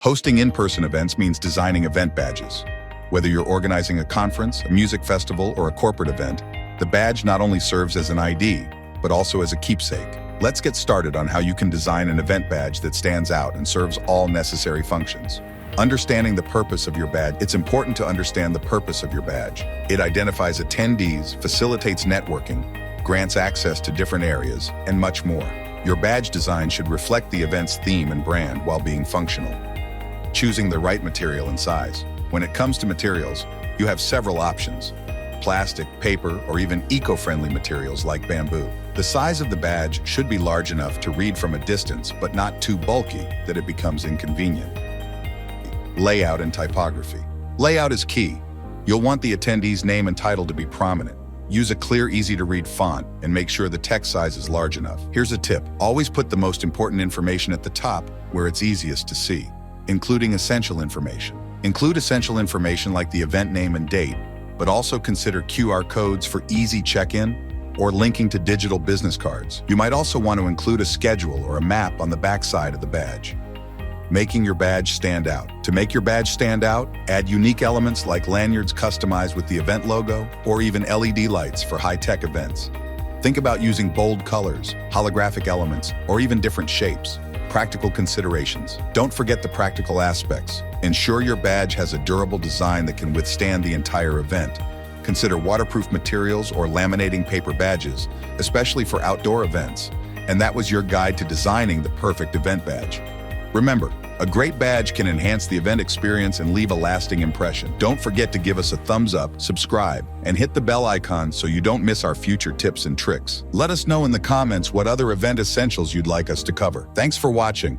Hosting in-person events means designing event badges. Whether you're organizing a conference, a music festival, or a corporate event, the badge not only serves as an ID, but also as a keepsake. Let's get started on how you can design an event badge that stands out and serves all necessary functions. Understanding the purpose of your badge. It's important to understand the purpose of your badge. It identifies attendees, facilitates networking, grants access to different areas, and much more. Your badge design should reflect the event's theme and brand while being functional. Choosing the right material and size. When it comes to materials, you have several options: plastic, paper, or even eco-friendly materials like bamboo. The size of the badge should be large enough to read from a distance, but not too bulky that it becomes inconvenient. Layout and typography. Layout is key. You'll want the attendee's name and title to be prominent. Use a clear, easy-to-read font and make sure the text size is large enough. Here's a tip: always put the most important information at the top where it's easiest to see, including essential information. Include essential information like the event name and date, but also consider QR codes for easy check-in or linking to digital business cards. You might also want to include a schedule or a map on the back side of the badge. Making your badge stand out. To make your badge stand out, add unique elements like lanyards customized with the event logo, or even LED lights for high-tech events. Think about using bold colors, holographic elements, or even different shapes. Practical considerations. Don't forget the practical aspects. Ensure your badge has a durable design that can withstand the entire event. Consider waterproof materials or laminating paper badges, especially for outdoor events. And that was your guide to designing the perfect event badge. Remember, a great badge can enhance the event experience and leave a lasting impression. Don't forget to give us a thumbs up, subscribe, and hit the bell icon so you don't miss our future tips and tricks. Let us know in the comments what other event essentials you'd like us to cover. Thanks for watching.